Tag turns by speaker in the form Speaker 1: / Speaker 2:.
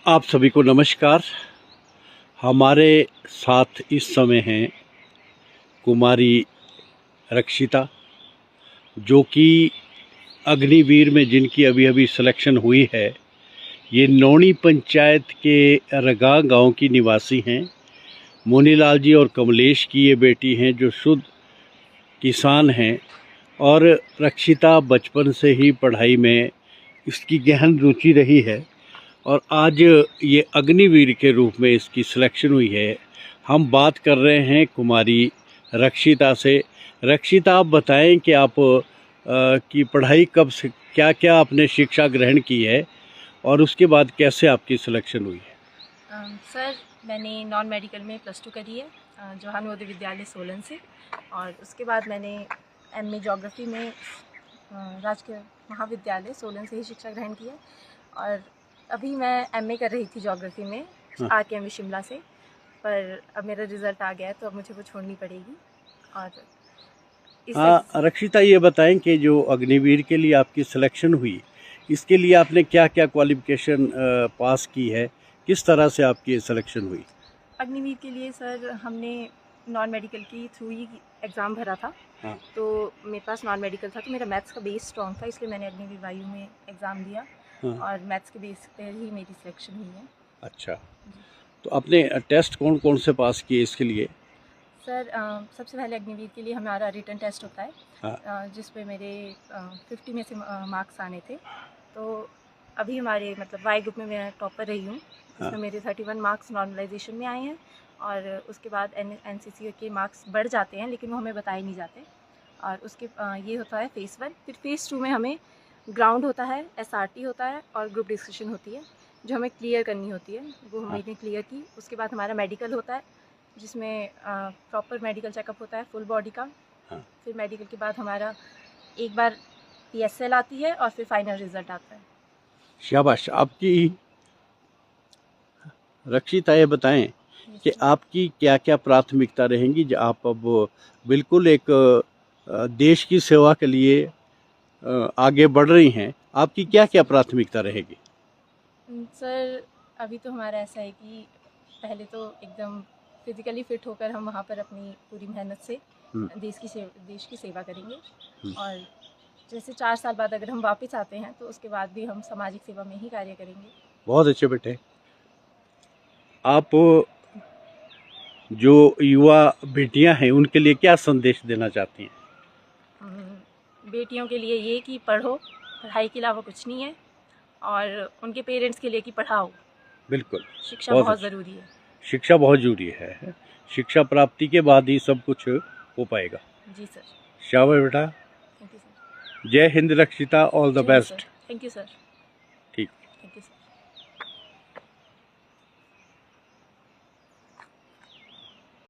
Speaker 1: आप सभी को नमस्कार। हमारे साथ इस समय हैं कुमारी रक्षिता, जो कि अग्निवीर में जिनकी अभी अभी सिलेक्शन हुई है। ये नौणी पंचायत के रगा गांव की निवासी हैं। मुनीलाल जी और कमलेश की ये बेटी हैं, जो शुद्ध किसान हैं। और रक्षिता बचपन से ही पढ़ाई में इसकी गहन रुचि रही है और आज ये अग्निवीर के रूप में इसकी सिलेक्शन हुई है। हम बात कर रहे हैं कुमारी रक्षिता से। रक्षिता, आप बताएं कि आप की पढ़ाई कब से क्या क्या आपने शिक्षा ग्रहण की है और उसके बाद कैसे आपकी सिलेक्शन हुई है?
Speaker 2: सर, मैंने नॉन मेडिकल में +2 करी है जवाहर नवोदय विद्यालय सोलन से। और उसके बाद मैंने MA ज्योग्राफी में राजकीय महाविद्यालय सोलन से ही शिक्षा ग्रहण की है। और अभी मैं MA कर रही थी ज्योग्राफी में RKM शिमला से, पर अब मेरा रिज़ल्ट आ गया है तो अब मुझे वो छोड़नी पड़ेगी। और
Speaker 1: रक्षिता, ये बताएं कि जो अग्निवीर के लिए आपकी सिलेक्शन हुई, इसके लिए आपने क्या क्या क्वालिफिकेशन पास की है, किस तरह से आपकी सिलेक्शन हुई?
Speaker 2: अग्निवीर के लिए सर हमने नॉन मेडिकल की थ्रू ही एग्ज़ाम भरा था। तो मेरे पास नॉन मेडिकल था, तो मेरा मैथ्स का बेस स्ट्रॉन्ग था, इसलिए मैंने अग्निवीर वायु में एग्ज़ाम दिया। और मैथ्स के बेस पे ही मेरी सिलेक्शन हुई है।
Speaker 1: अच्छा, तो आपने टेस्ट कौन कौन से पास किए इसके लिए?
Speaker 2: सर, सबसे पहले अग्निवीर के लिए हमारा रिटन टेस्ट होता है, जिस पे मेरे 50 में से मार्क्स आने थे। तो अभी हमारे मतलब वाई ग्रुप में मैं टॉपर रही हूँ, जिसमें मेरे 31 मार्क्स नॉर्मलाइजेशन में आए हैं। और उसके बाद NCC के मार्क्स बढ़ जाते हैं, लेकिन वो हमें बताए नहीं जाते। और उसके ये होता है फेज़ 1। फिर फेज़ 2 में हमें ग्राउंड होता है, SRT होता है और ग्रुप डिस्कशन होती है, जो हमें क्लियर करनी होती है। वो हमने क्लियर की। उसके बाद हमारा मेडिकल होता है, जिसमें प्रॉपर मेडिकल चेकअप होता है फुल बॉडी का। फिर मेडिकल के बाद हमारा एक बार PSL आती है और फिर फाइनल रिज़ल्ट आता है।
Speaker 1: शाबाश। आपकी रक्षिता, ये बताएं कि आपकी क्या क्या प्राथमिकता रहेंगी जब आप अब बिल्कुल एक देश की सेवा के लिए आगे बढ़ रही हैं। आपकी क्या क्या प्राथमिकता रहेगी?
Speaker 2: सर, अभी तो हमारा ऐसा है कि पहले तो एकदम फिज़िकली फ़िट होकर हम वहाँ पर अपनी पूरी मेहनत से देश की सेवा करेंगे। और जैसे 4 साल बाद अगर हम वापस आते हैं तो उसके बाद भी हम सामाजिक सेवा में ही कार्य करेंगे।
Speaker 1: बहुत अच्छे बेटे। आप जो युवा बेटियां हैं उनके लिए क्या संदेश देना चाहती हैं?
Speaker 2: बेटियों के लिए ये कि पढ़ो, पढ़ाई के अलावा कुछ नहीं है। और उनके पेरेंट्स के लिए कि पढ़ाओ।
Speaker 1: बिल्कुल,
Speaker 2: शिक्षा बहुत ज़रूरी है।
Speaker 1: शिक्षा बहुत जरूरी है। शिक्षा प्राप्ति के बाद ही सब कुछ हो पाएगा।
Speaker 2: जी सर।
Speaker 1: शाबाश बेटा।
Speaker 2: Thank you sir.
Speaker 1: जय हिंद रक्षिता, all the best.
Speaker 2: Thank you sir.